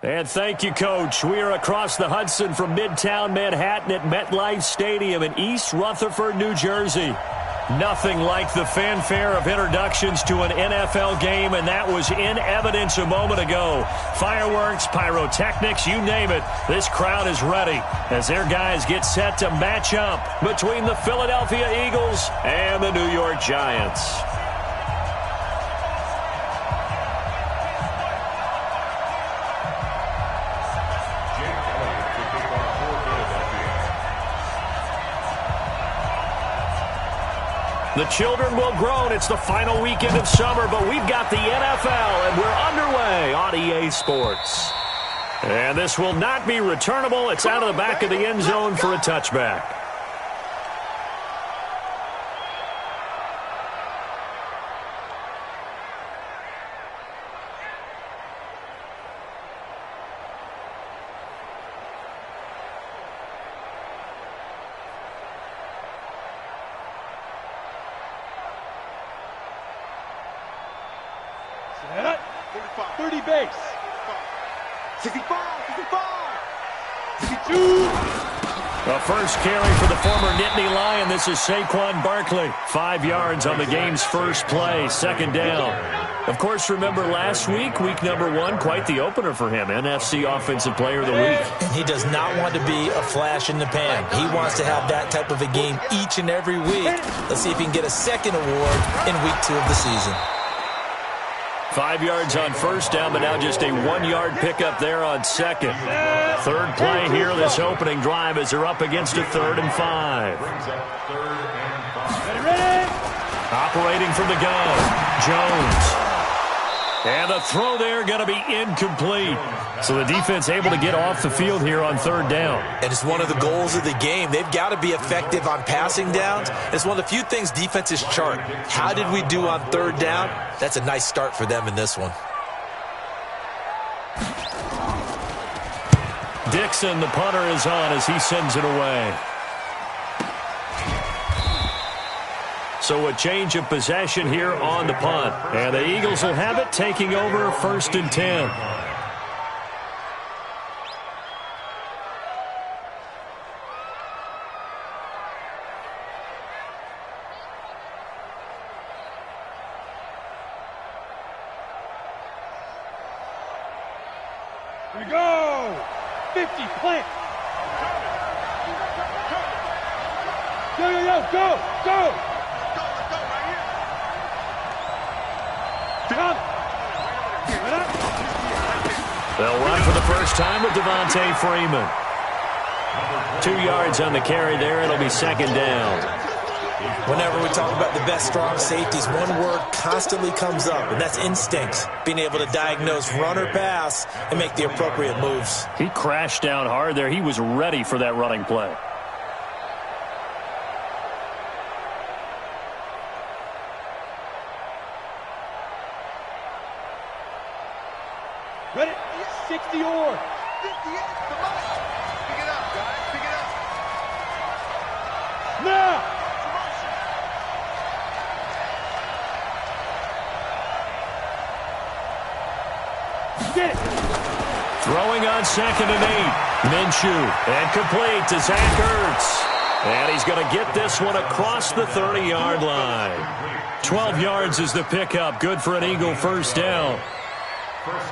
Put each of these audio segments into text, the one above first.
And thank you, Coach. We are across the Hudson from Midtown Manhattan at MetLife Stadium in East Rutherford, New Jersey. Nothing like the fanfare of introductions to an NFL game, and that was in evidence a moment ago. Fireworks, pyrotechnics, you name it. This crowd is ready as their guys get set to match up between the Philadelphia Eagles and the New York Giants. The children will groan. It's the final weekend of summer, but we've got the NFL, and we're underway on EA Sports. And this will not be returnable. It's out of the back of the end zone for a touchback. Set. 30 base. 65, 65, 62. The first carry for the former Nittany Lion. This is Saquon Barkley. 5 yards on the game's first play, second down. Of course, remember last week, week number 1, quite the opener for him. NFC Offensive Player of the Week. And he does not want to be a flash in the pan. He wants to have that type of a game each and every week. Let's see if he can get a second award in week 2 of the season. 5 yards on first down, but now just a 1-yard pickup there on second. Third play here, this opening drive, as they're up against a 3rd and 5. Operating from the gun, Jones. And the throw there going to be incomplete. So the defense able to get off the field here on 3rd down. And it's one of the goals of the game. They've got to be effective on passing downs. It's one of the few things defenses chart. How did we do on 3rd down? That's a nice start for them in this one. Dixon, the punter, is on as he sends it away. So a change of possession here on the punt. And the Eagles will have it, taking over 1st and 10. Here we go. 50, plant. Go, go. They'll run for the first time with Devontae Freeman. 2 yards on the carry there. It'll be 2nd down. Whenever we talk about the best strong safeties, one word constantly comes up, and that's instinct. Being able to diagnose run or pass and make the appropriate moves. He crashed down hard there. He was ready for that running play. Ready? 60 or 58. Come on. Pick it up, guys. Pick it up. now. Get it. Throwing on 2nd and 8. Minshew. And complete to Zach Ertz. And he's going to get this one across the 30-yard line. 12 yards is the pickup. Good for an Eagle first down.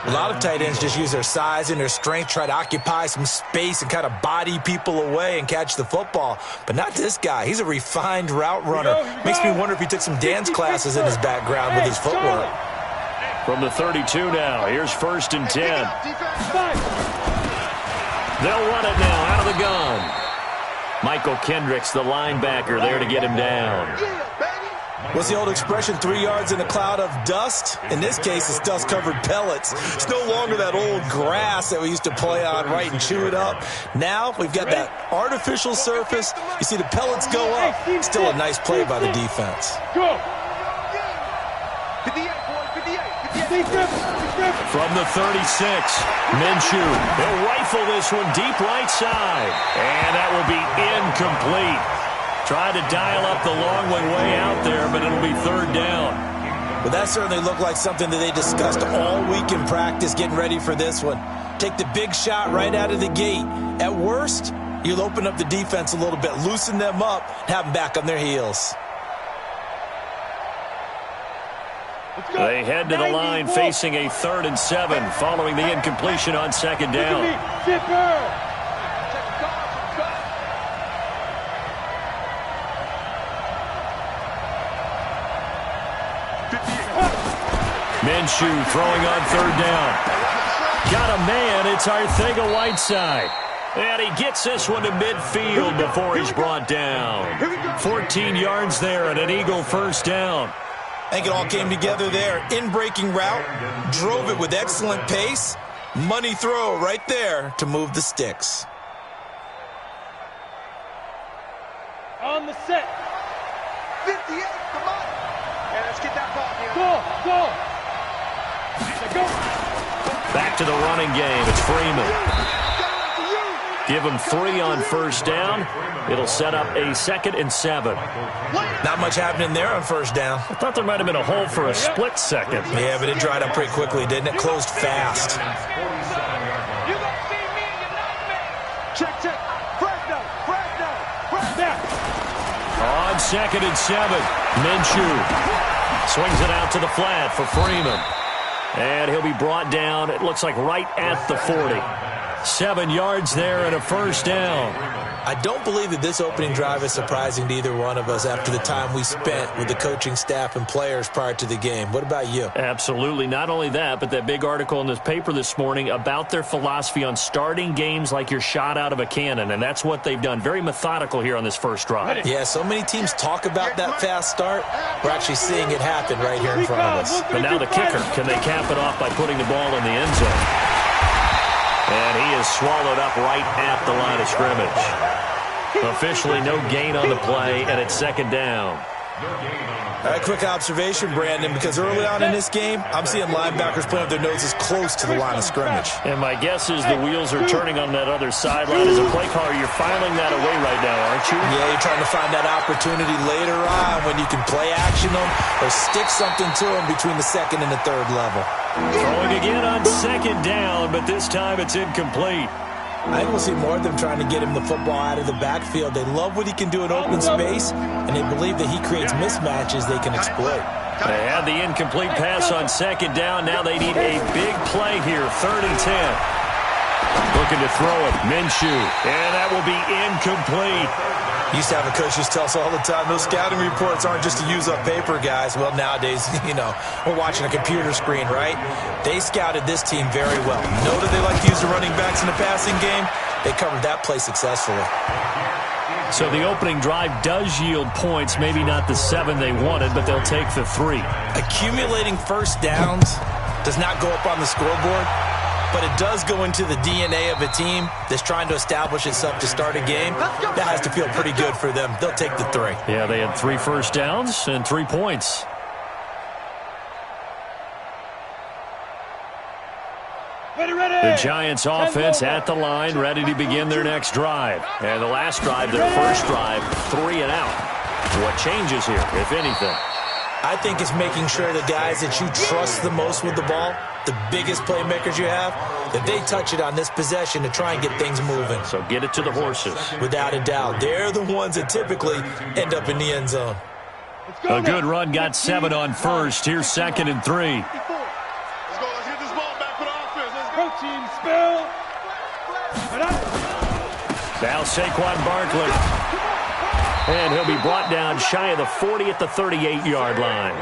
A lot of tight ends just use their size and their strength, try to occupy some space and kind of body people away and catch the football. But not this guy. He's a refined route runner. Makes me wonder if he took some dance classes in his background with his footwork. From the 32 now, here's 1st and 10. They'll run it now out of the gun. Michael Kendricks, the linebacker, there to get him down. What's the old expression, 3 yards in a cloud of dust? In this case, it's dust-covered pellets. It's no longer that old grass that we used to play on, right, and chew it up. Now we've got that artificial surface. You see the pellets go up. Still a nice play by the defense. Go. From the 36, Minshew. He'll rifle this one deep right side. And that will be incomplete. Tried to dial up the long one way out there, but it'll be 3rd down. Well, that certainly looked like something that they discussed all week in practice getting ready for this one. Take the big shot right out of the gate. At worst, you'll open up the defense a little bit, loosen them up, and have them back on their heels. They head to the line facing a 3rd and 7 following the incompletion on 2nd down. Minshew throwing on 3rd down. Got a man, it's Arcega-Whiteside. And he gets this one to midfield before he's brought down. 14 yards there and an Eagle 1st down. I think it all came together there. In-breaking route, drove it with excellent pace. Money throw right there to move the sticks. On the set. 58, come on. Yeah, let's get that ball here. Go. Back to the running game. It's Freeman. Give him 3 on 1st down. It'll set up a 2nd and 7. Not much happening there on 1st down. I thought there might have been a hole for a split second. Yeah, but it dried up pretty quickly, didn't it? Closed fast. Check. Fresno. On 2nd and 7, Minshew swings it out to the flat for Freeman. And he'll be brought down, it looks like right at the 40. 7 yards there and a 1st down. I don't believe that this opening drive is surprising to either one of us after the time we spent with the coaching staff and players prior to the game. What about you? Absolutely. Not only that, but that big article in this paper this morning about their philosophy on starting games like you're shot out of a cannon, and that's what they've done. Very methodical here on this first drive. Yeah, so many teams talk about that fast start. We're actually seeing it happen right here in front of us. But now the kicker, can they cap it off by putting the ball in the end zone? And he is swallowed up right at the line of scrimmage. Officially no gain on the play, and it's 2nd down. All right, quick observation, Brandon, because early on in this game, I'm seeing linebackers playing with their noses close to the line of scrimmage. And my guess is the wheels are turning on that other sideline. As a play caller, you're filing that away right now, aren't you? Yeah, you're trying to find that opportunity later on when you can play action them or stick something to them between the 2nd and the 3rd level. Throwing again on 2nd down, but this time it's incomplete. I think we'll see more of them trying to get him the football out of the backfield. They love what he can do in open space, and they believe that he creates mismatches they can exploit. They had the incomplete pass on 2nd down. Now they need a big play here, 3rd and 10. Looking to throw it, Minshew, and that will be incomplete. Used to have a coach just tell us all the time, those scouting reports aren't just to use up paper, guys. Well, nowadays, we're watching a computer screen, right? They scouted this team very well. Know that they like to use the running backs in the passing game. They covered that play successfully. So the opening drive does yield points, maybe not the 7 they wanted, but they'll take the 3. Accumulating 1st downs does not go up on the scoreboard, but it does go into the DNA of a team that's trying to establish itself to start a game. That has to feel pretty good for them. They'll take the 3. Yeah, they had 3 first downs and 3 points. The Giants offense at the line, ready to begin their next drive. And the last drive, their first drive, 3 and out. What changes here, if anything? I think it's making sure the guys that you trust the most with the ball, the biggest playmakers you have, that they touch it on this possession to try and get things moving. So get it to the horses. Without a doubt. They're the ones that typically end up in the end zone. A good run, got 7 on 1st. Here's 2nd and 3. Let's go. Let's get this ball back for the offense. Let's go. Protein spill. Now Saquon Barkley. And he'll be brought down shy of the 40 at the 38-yard line.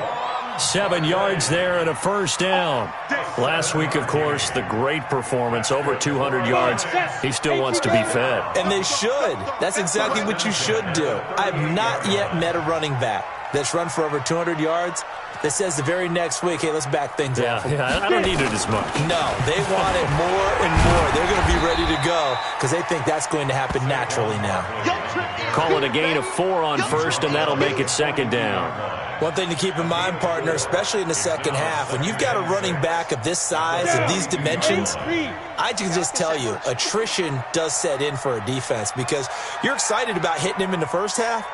7 yards there and a 1st down. Last week, of course, the great performance, over 200 yards. He still wants to be fed. And they should. That's exactly what you should do. I have not yet met a running back that's run for over 200 yards that says the very next week, hey, let's back things up. Yeah, I don't need it as much. No, they want it more and more. They're going to be ready to go because they think that's going to happen naturally now. Call it a gain of 4 on 1st, and that'll make it 2nd down. One thing to keep in mind, partner, especially in the second half, when you've got a running back of this size, of these dimensions, I can just tell you, attrition does set in for a defense because you're excited about hitting him in the first half,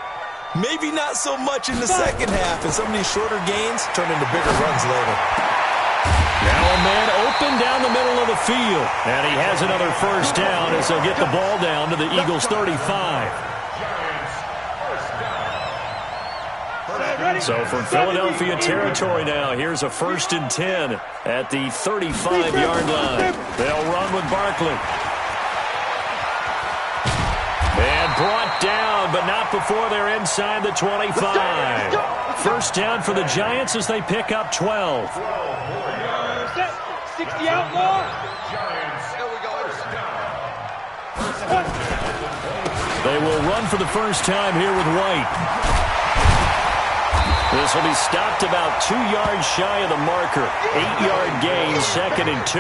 Maybe not so much in the second half, and some of these shorter gains turn into bigger runs later. Now a man open down the middle of the field, and he has another first down as they'll get the ball down to the Eagles' 35. So from Philadelphia territory now, here's a 1st and 10 at the 35-yard line. They'll run with Barkley. And brought down, but not before they're inside the 25. First down for the Giants as they pick up 12. 60 outlaw. They will run for the first time here with White. This will be stopped about 2 yards shy of the marker. 8-yard gain, 2nd and 2.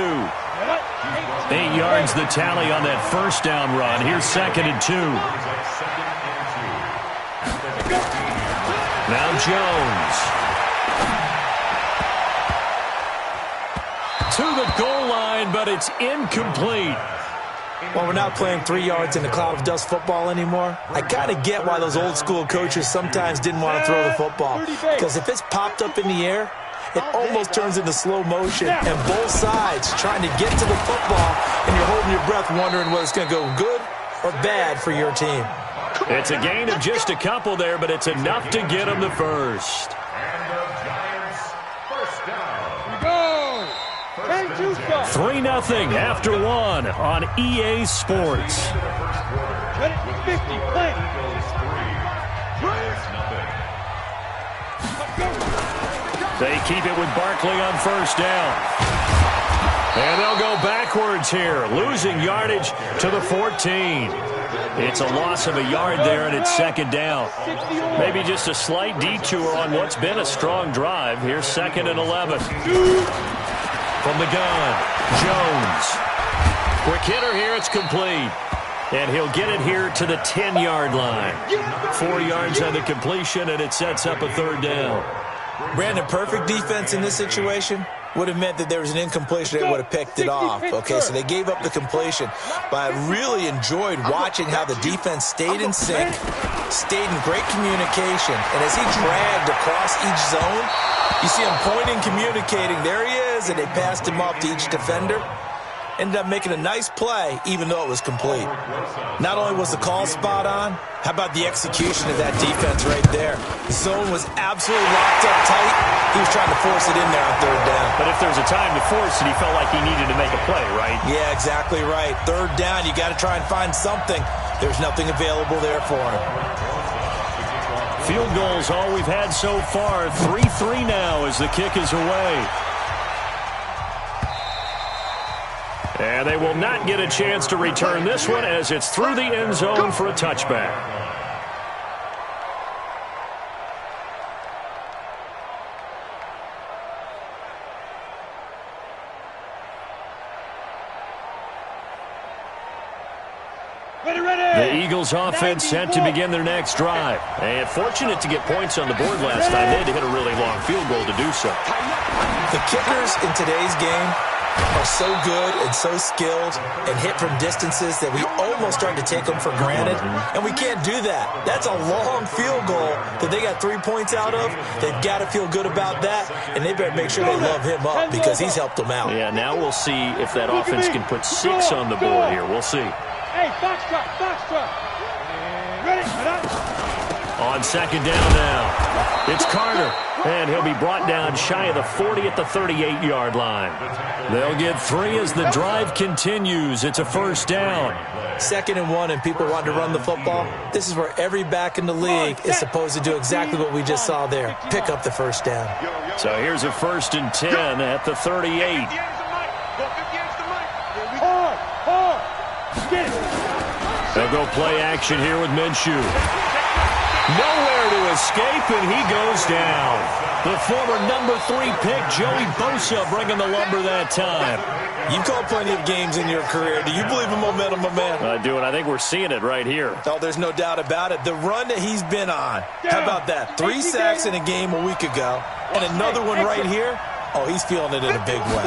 8 yards the tally on that first down run. Here's 2nd and 2. Now Jones. To the goal line, but it's incomplete. Well, we're not playing 3 yards in a cloud of dust football anymore. I kind of get why those old school coaches sometimes didn't want to throw the football. Because if it's popped up in the air, it almost turns into slow motion. And both sides trying to get to the football, and you're holding your breath wondering whether it's going to go good or bad for your team. It's a gain of just a couple there, but it's enough to get them the first. 3-0 after 1 on EA Sports. 50, play. They keep it with Barkley on first down. And they'll go backwards here, losing yardage to the 14. It's a loss of a yard there, and it's 2nd down. Maybe just a slight detour on what's been a strong drive. Here's 2nd and 11. From the gun, Jones. Quick hitter here, it's complete. And he'll get it here to the 10-yard line. 4 yards on the completion, and it sets up a 3rd down. Brandon, perfect defense in this situation would have meant that there was an incompletion. They would have picked it off. Okay, so they gave up the completion. But I really enjoyed watching how the defense stayed in sync, stayed in great communication. And as he dragged across each zone, you see him pointing, communicating. There he is, and they passed him off to each defender. Ended up making a nice play, even though it was complete. Not only was the call spot on, how about the execution of that defense right there? The zone was absolutely locked up tight. He was trying to force it in there on 3rd down. But if there's a time to force it, he felt like he needed to make a play, right? Yeah, exactly right. 3rd down, you got to try and find something. There's nothing available there for him. Field goals all we've had so far. 3-3 now as the kick is away. And they will not get a chance to return this one as it's through the end zone for a touchback. The Eagles offense set to begin their next drive. And fortunate to get points on the board last time. They had to hit a really long field goal to do so. The kickers in today's game are so good and so skilled and hit from distances that we almost start to take them for granted, and we can't do that. That's a long field goal that they got 3 points out of. They've got to feel good about that, and they better make sure they love him up because he's helped them out. Yeah, now we'll see if that offense can put 6 on the board here. We'll see. Hey, box truck. Ready? On 2nd down now, it's Carter. And he'll be brought down shy of the 40 at the 38-yard line. They'll get 3 as the drive continues. It's a 1st down. 2nd and 1, and people want to run the football. This is where every back in the league is supposed to do exactly what we just saw there. Pick up the 1st down. So here's a 1st and 10 at the 38. They'll go play action here with Minshew. Nowhere to escape, and he goes down. The former number 3 pick, Joey Bosa, bringing the lumber that time. You've called plenty of games in your career. Do you believe in momentum, my man? I do, and I think we're seeing it right here. Oh, there's no doubt about it. The run that he's been on. How about that? 3 sacks in a game a week ago, and another one right here. Oh, he's feeling it in a big way.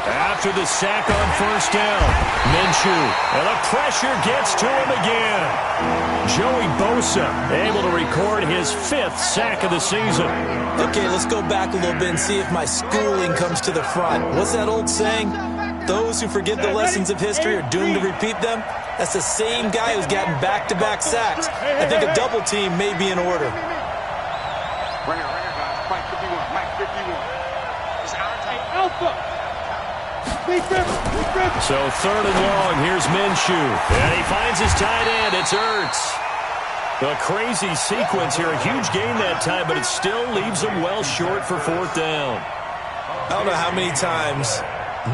After the sack on first down, Minshew, and the pressure gets to him again. Joey Bosa able to record his 5th sack of the season. Okay, let's go back a little bit and see if my schooling comes to the front. What's that old saying? Those who forget the lessons of history are doomed to repeat them. That's the same guy who's gotten back-to-back sacks. I think a double team may be in order. Ringer, guys. Mike 51. Mike 51. It's our time. Alpha. So 3rd and long, here's Minshew. And he finds his tight end. It's Ertz. A crazy sequence here. A huge gain that time, but it still leaves him well short for 4th down. I don't know how many times,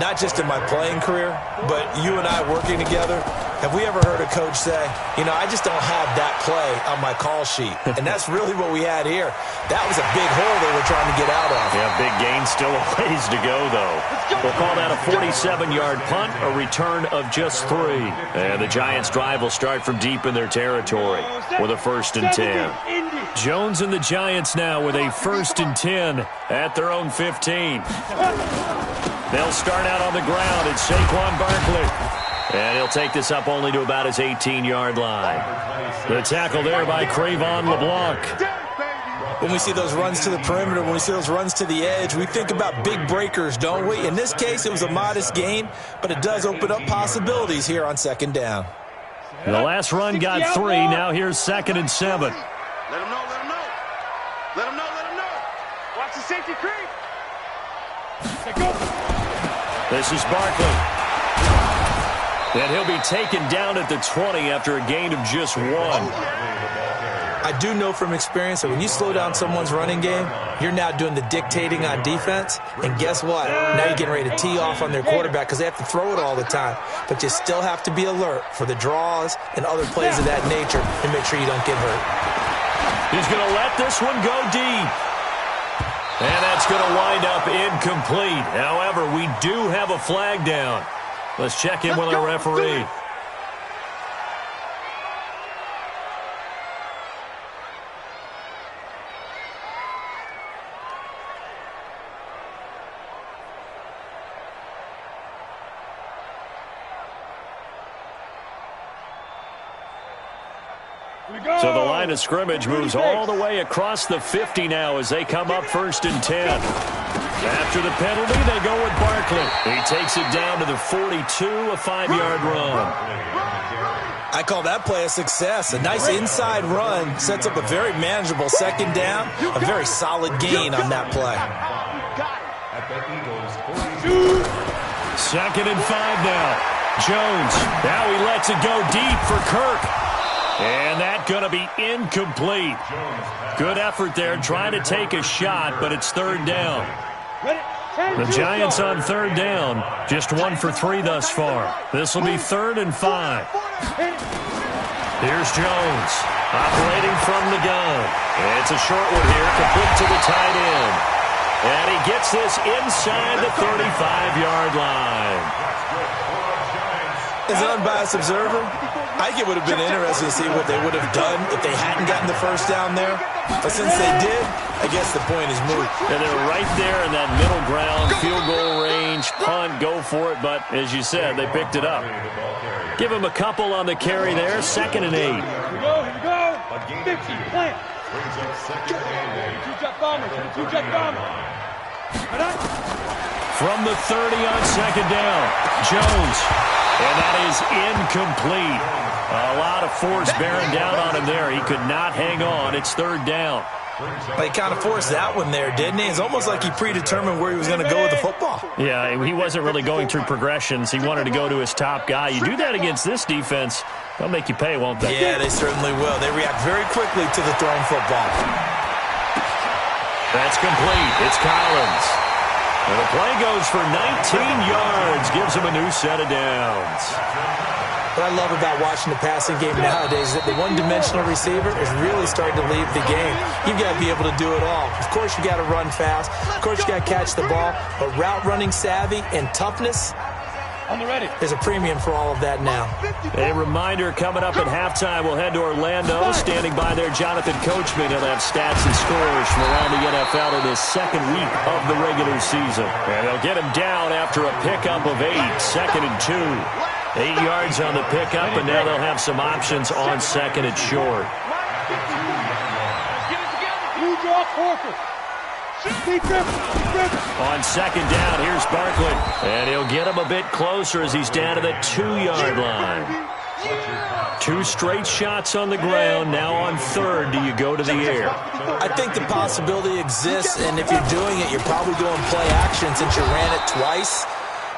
not just in my playing career, but you and I working together, have we ever heard a coach say, you know, I just don't have that play on my call sheet. And that's really what we had here. That was a big hole they were trying to get out of. Yeah, big gain. Still a ways to go, though. We'll call that a 47-yard punt, a return of just 3. And the Giants' drive will start from deep in their territory with a 1st and 10. Jones and the Giants now with a 1st and 10 at their own 15. They'll start out on the ground. It's Saquon Barkley. And he'll take this up only to about his 18-yard line. The tackle there by Cre'Von LeBlanc. When we see those runs to the perimeter, when we see those runs to the edge, we think about big breakers, don't we? In this case, it was a modest gain, but it does open up possibilities here on 2nd down. The last run got 3. Now here's 2nd and 7. Let him know, let him know. Let him know, let him know. Watch the safety creep. This is Barkley. And he'll be taken down at the 20 after a gain of just 1. I do know from experience that when you slow down someone's running game, you're now doing the dictating on defense. And guess what? Now you're getting ready to tee off on their quarterback because they have to throw it all the time. But you still have to be alert for the draws and other plays of that nature and make sure you don't get hurt. He's going to let this one go deep. And that's going to wind up incomplete. However, we do have a flag down. Let's check in with our referee. So the line of scrimmage moves all the way across the 50 now as they come up 1st and 10. After the penalty, they go with Barkley. He takes it down to the 42, a 5-yard run. I call that play a success. A nice inside run sets up a very manageable 2nd down, a very solid gain on that play. 2nd and 5 now. Jones, now he lets it go deep for Kirk. And that's going to be incomplete. Good effort there trying to take a shot, but it's 3rd down. The Giants on 3rd down, just 1 for 3 thus far. This will be 3rd and 5. Here's Jones, operating from the gun. It's a short one here, complete to the tight end. And he gets this inside the 35-yard line. As an unbiased observer, I think it would have been interesting to see what they would have done if they hadn't gotten the 1st down there. But since they did, I guess the point is moot. And they're right there in that middle ground, field goal range, punt, go for it. But as you said, they picked it up. Give him a couple on the carry there, 2nd and 8. Here we go. 50, plant. Two-jet bomber, two-jet bomber. From the 30 on 2nd down, Jones. And that is incomplete. A lot of force bearing down on him there. He could not hang on. It's 3rd down. But he kind of forced that one there, didn't he? It's almost like he predetermined where he was going to go with the football. Yeah, he wasn't really going through progressions. He wanted to go to his top guy. You do that against this defense, they'll make you pay, won't they? Yeah, they certainly will. They react very quickly to the thrown football. That's complete. It's Collins. And the play goes for 19 yards, gives him a new set of downs. What I love about watching the passing game nowadays is that the one-dimensional receiver is really starting to leave the game. You've got to be able to do it all. Of course, you got to run fast. Of course, you got to catch the ball. But route running savvy and toughness, On the ready. There's a premium for all of that now. A reminder coming up at halftime. We'll head to Orlando. Standing by there, Jonathan Coachman. He'll have stats and scores from around the NFL in his second week of the regular season. And they'll get him down after a pickup of 8, 2nd and 2. 8 yards on the pickup, and now they'll have some options on 2nd and short. On 2nd down, here's Barkley. And he'll get him a bit closer as he's down to the 2-yard line. 2 straight shots on the ground. Now on 3rd, do you go to the air? I think the possibility exists, and if you're doing it, you're probably going play action since you ran it twice.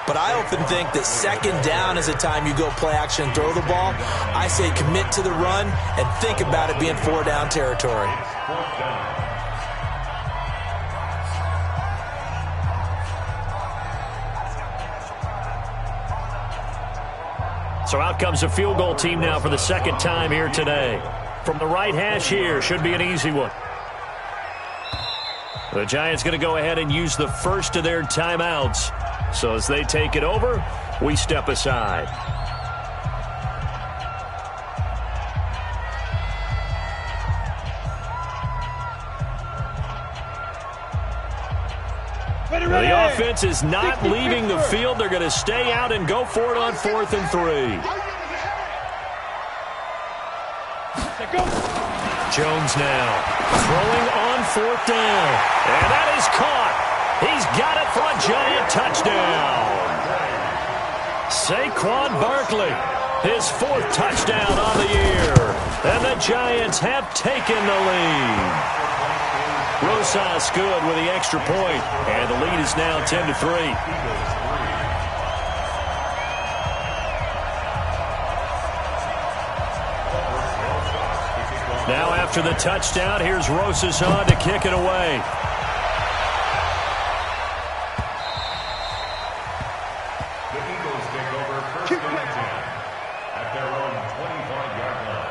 But I often think that 2nd down is the time you go play action and throw the ball. I say commit to the run and think about it being 4-down territory. So out comes the field goal team now for the 2nd time here today. From the right hash here, should be an easy one. The Giants going to go ahead and use the first of their timeouts. So as they take it over, we step aside. The offense is not leaving the field. They're going to stay out and go for it on 4th and 3. Jones now throwing on 4th down. And that is caught. He's got it for a Giant touchdown. Saquon Barkley, his 4th touchdown on the year. And the Giants have taken the lead. Rosas good with the extra point, and the lead is now 10-3. Now after the touchdown, here's Rosas on to kick it away. The Eagles take over 1st and 10 at their own 25-yard line.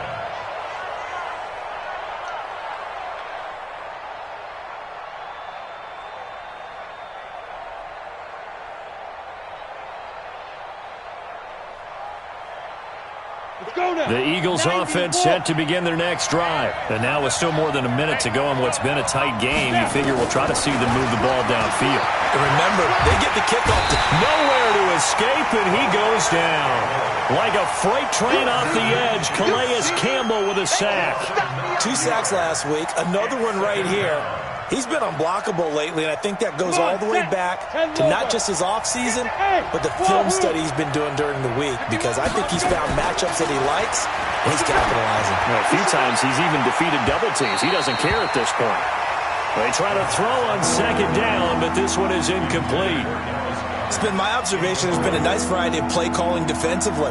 The Eagles offense set to begin their next drive. And now with still more than a minute to go in what's been a tight game, you figure we'll try to see them move the ball downfield. And remember, they get the kickoff. Nowhere to escape, and he goes down. Like a freight train off the edge, Calais Campbell with a sack. 2 sacks last week, another one right here. He's been unblockable lately, and I think that goes all the way back to not just his offseason, but the film study he's been doing during the week, because I think he's found matchups that he likes, and he's capitalizing. Well, a few times he's even defeated double teams. He doesn't care at this point. They try to throw on 2nd down, but this one is incomplete. It's been my observation there's been a nice variety of play calling defensively.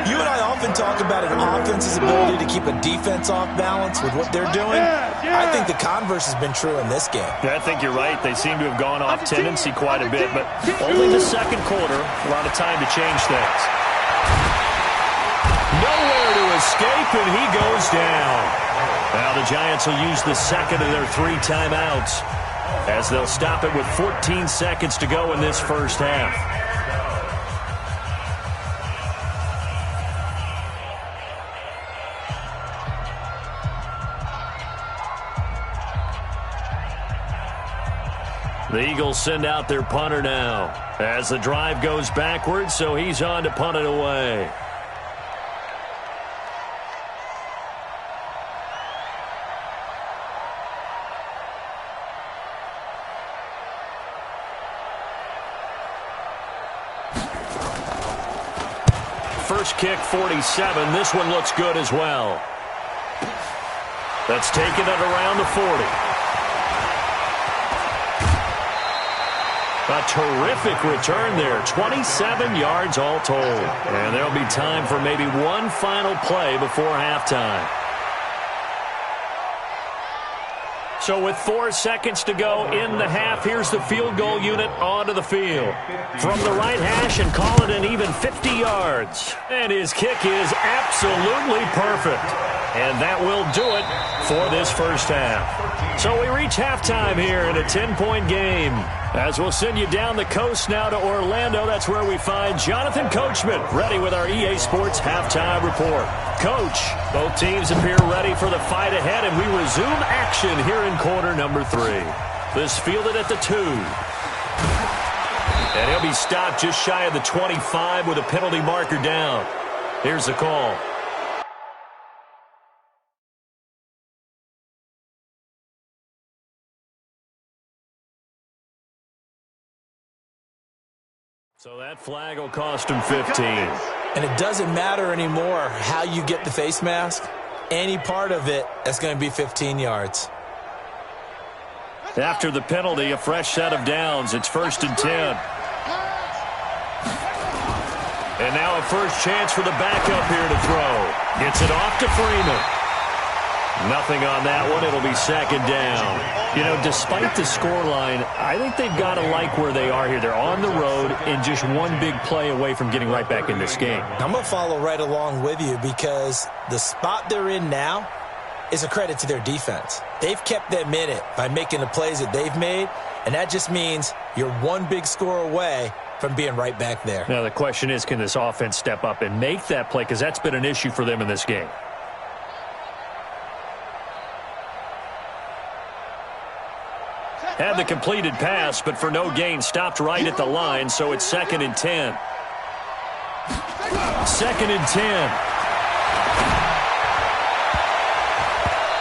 You and I often talk about an offense's ability to keep a defense off balance with what they're doing. I think the converse has been true in this game. Yeah, I think you're right. They seem to have gone off tendency quite a bit, but only the 2nd quarter. A lot of time to change things. Nowhere to escape, and he goes down. Now the Giants will use the 2nd of their 3 timeouts, as they'll stop it with 14 seconds to go in this first half. The Eagles send out their punter now as the drive goes backwards, so he's on to punt it away. First kick, 47. This one looks good as well. That's taken it around the 40. A terrific return there. 27 yards all told. And there'll be time for maybe one final play before halftime. So with 4 seconds to go in the half, here's the field goal unit onto the field. From the right hash, and call it an even 50 yards. And his kick is absolutely perfect. And that will do it for this first half. So we reach halftime here in a 10-point game. As we'll send you down the coast now to Orlando, that's where we find Jonathan Coachman, ready with our EA Sports Halftime Report. Coach, both teams appear ready for the fight ahead, and we resume action here in quarter number 3. This fielded at the 2. And he'll be stopped just shy of the 25 with a penalty marker down. Here's the call. So that flag will cost him 15. And it doesn't matter anymore how you get the face mask. Any part of it, that's going to be 15 yards. After the penalty, a fresh set of downs. It's 1st and 10. And now a first chance for the backup here to throw. Gets it off to Freeman. Nothing on that one. It'll be 2nd down. You know, despite the scoreline, I think they've got to like where they are here. They're on the road and just one big play away from getting right back in this game. I'm going to follow right along with you because the spot they're in now is a credit to their defense. They've kept them in it by making the plays that they've made, and that just means you're one big score away from being right back there. Now the question is, can this offense step up and make that play? Because that's been an issue for them in this game. Had the completed pass, but for no gain, stopped right at the line, so it's 2nd and 10. 2nd and 10.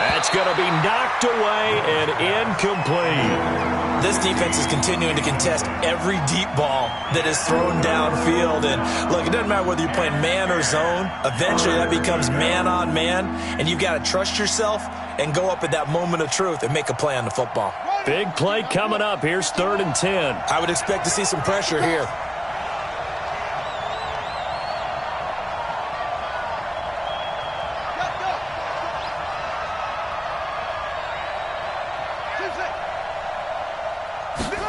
That's going to be knocked away and incomplete. This defense is continuing to contest every deep ball that is thrown downfield. And, look, it doesn't matter whether you're playing man or zone. Eventually that becomes man-on-man, and you've got to trust yourself and go up at that moment of truth and make a play on the football. Big play coming up. Here's 3rd and 10. I would expect to see some pressure here.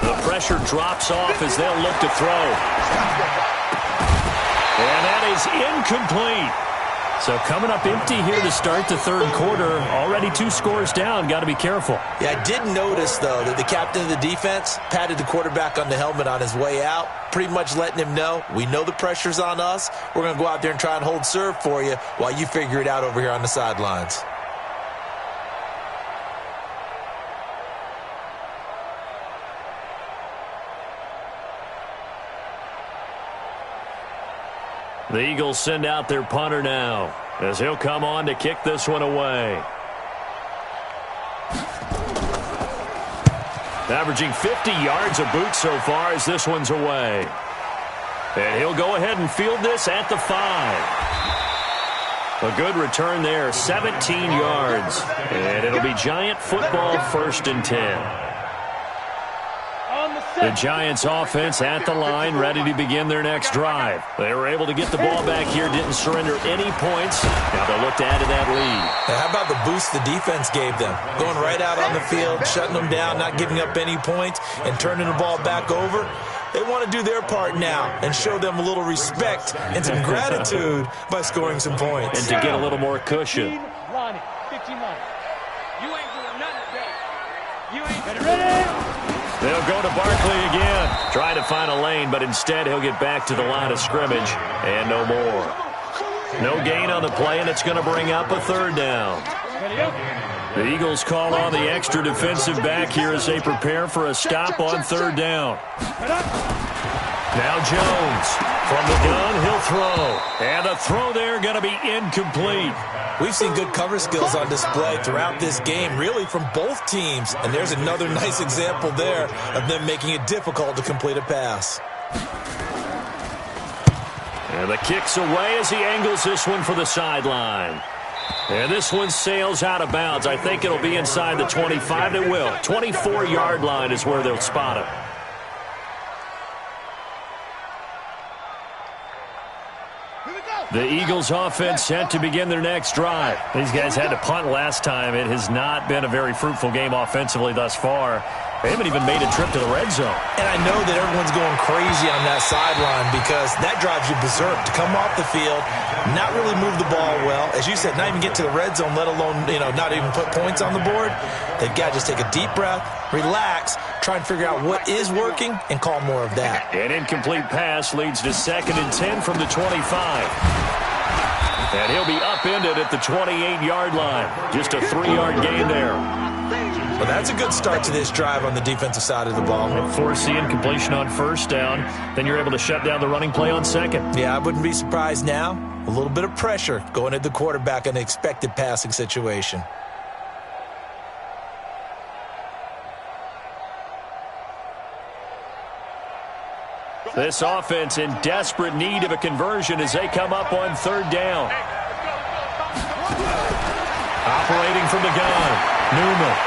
The pressure drops off as they'll look to throw. And that is incomplete. So coming up empty here to start the 3rd quarter. Already 2 scores down. Got to be careful. Yeah, I did notice, though, that the captain of the defense patted the quarterback on the helmet on his way out, pretty much letting him know, we know the pressure's on us. We're going to go out there and try and hold serve for you while you figure it out over here on the sidelines. The Eagles send out their punter now as he'll come on to kick this one away. Averaging 50 yards a boot so far as this one's away. And he'll go ahead and field this at the 5. A good return there, 17 yards. And it'll be Giant football, 1st and 10. The Giants offense at the line, ready to begin their next drive. They were able to get the ball back here, didn't surrender any points. Now they'll look to add to that lead. Now, how about the boost the defense gave them? Going right out on the field, shutting them down, not giving up any points, and turning the ball back over. They want to do their part now and show them a little respect and some gratitude by scoring some points. And to get a little more cushion. 15 line. You ain't doing nothing today. You ain't Ready? They'll go to Barkley again. Try to find a lane, but instead he'll get back to the line of scrimmage and no more. No gain on the play, and it's going to bring up a 3rd down. The Eagles call on the extra defensive back here as they prepare for a stop on 3rd down. Now Jones. From the gun, he'll throw. And the throw there going to be incomplete. We've seen good cover skills on display throughout this game, really from both teams. And there's another nice example there of them making it difficult to complete a pass. And the kick's away as he angles this one for the sideline. And this one sails out of bounds. I think it'll be inside the 25. It will. 24-yard line is where they'll spot it. The Eagles offense set to begin their next drive. These guys had to punt last time. It has not been a very fruitful game offensively thus far. They haven't even made a trip to the red zone. And I know that everyone's going crazy on that sideline because that drives you berserk to come off the field, not really move the ball well. As you said, not even get to the red zone, let alone, not even put points on the board. They've got to just take a deep breath, relax, try and figure out what is working, and call more of that. An incomplete pass leads to 2nd and 10 from the 25. And he'll be upended at the 28-yard line. Just a 3-yard gain there. Well, that's a good start to this drive on the defensive side of the ball. Force the incompletion on 1st down. Then you're able to shut down the running play on 2nd. Yeah, I wouldn't be surprised now. A little bit of pressure going at the quarterback in an expected passing situation. This offense in desperate need of a conversion as they come up on 3rd down. Operating from the gun, Newman.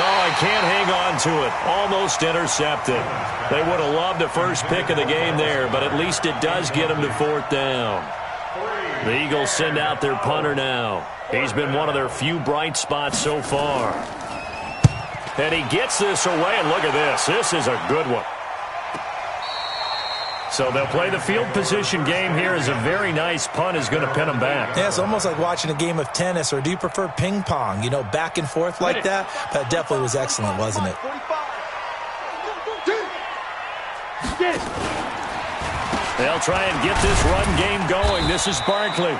Oh, I can't hang on to it. Almost intercepted. They would have loved the first pick of the game there, but at least it does get them to 4th down. The Eagles send out their punter now. He's been one of their few bright spots so far. And he gets this away, and look at this. This is a good one. So they'll play the field position game here as a very nice punt is going to pin them back. Yeah, it's almost like watching a game of tennis, or do you prefer ping pong? Back and forth like that? That definitely was excellent, wasn't it? They'll try and get this run game going. This is Barkley.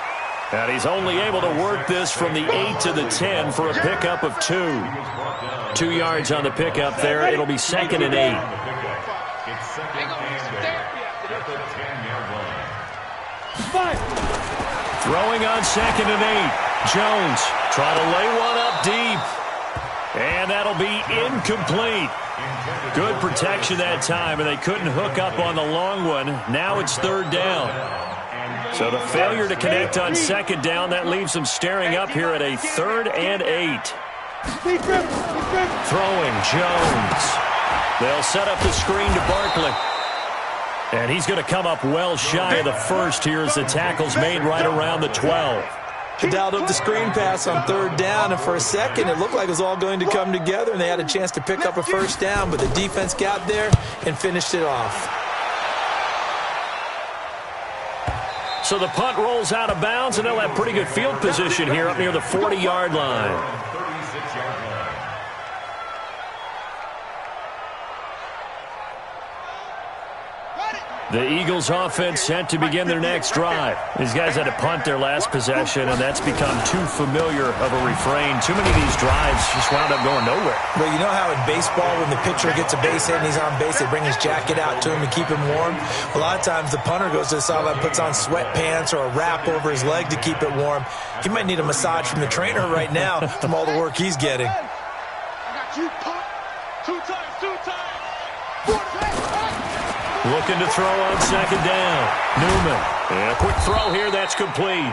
And he's only able to work this from the 8 to the 10 for a pickup of 2. 2 yards on the pickup there. It'll be 2nd and 8. Throwing on 2nd and 8. Jones trying to lay one up deep. And that'll be incomplete. Good protection that time, and they couldn't hook up on the long one. Now it's 3rd down. So the failure to connect on 2nd down, that leaves them staring up here at a 3rd and 8. Throwing Jones. They'll set up the screen to Barkley. And he's going to come up well shy of the first here as the tackle's made right around the 12. They dialed up the screen pass on 3rd down, and for a second it looked like it was all going to come together, and they had a chance to pick up a 1st down, but the defense got there and finished it off. So the punt rolls out of bounds, and they'll have pretty good field position here up near the 40-yard line. The Eagles offense set to begin their next drive. These guys had to punt their last possession, and that's become too familiar of a refrain. Too many of these drives just wound up going nowhere. Well, you know how in baseball when the pitcher gets a base hit and he's on base, they bring his jacket out to him to keep him warm? A lot of times the punter goes to the sideline, puts on sweatpants or a wrap over his leg to keep it warm. He might need a massage from the trainer right now from all the work he's getting. I got you pumped. 2 times. Looking to throw on 2nd down. Newman. And a quick throw here. That's complete.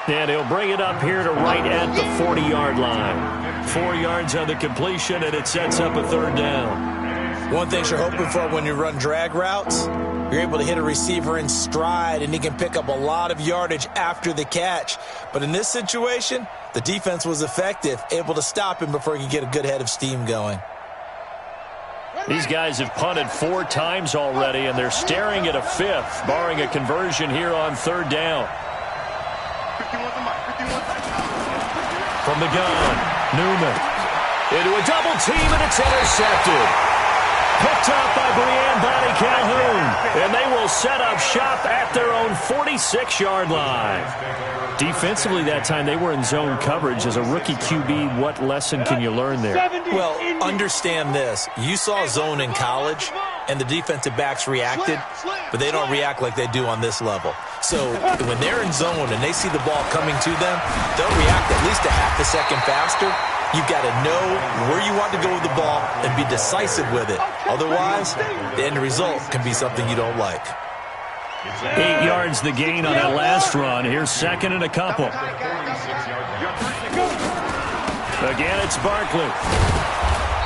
And he'll bring it up here to right at the 40-yard line. 4 yards on the completion, and it sets up a 3rd down. One thing you're hoping for when you run drag routes, you're able to hit a receiver in stride, and he can pick up a lot of yardage after the catch. But in this situation, the defense was effective, able to stop him before he could get a good head of steam going. These guys have punted 4 times already, and they're staring at a 5th, barring a conversion here on 3rd down. From the gun, Newman. Into a double team, and it's intercepted. Picked up by Brian Bonnie Calhoun, and they will set up shop at their own 46-yard line. Defensively that time, they were in zone coverage. As a rookie QB, what lesson can you learn there? Well, understand this. You saw zone in college, and the defensive backs reacted, but they don't react like they do on this level. So when they're in zone and they see the ball coming to them, they'll react at least a half a second faster. You've got to know where you want to go with the ball and be decisive with it. Otherwise, the end result can be something you don't like. 8 yards the gain on that last run. Here's 2nd and a couple. Again, it's Barkley.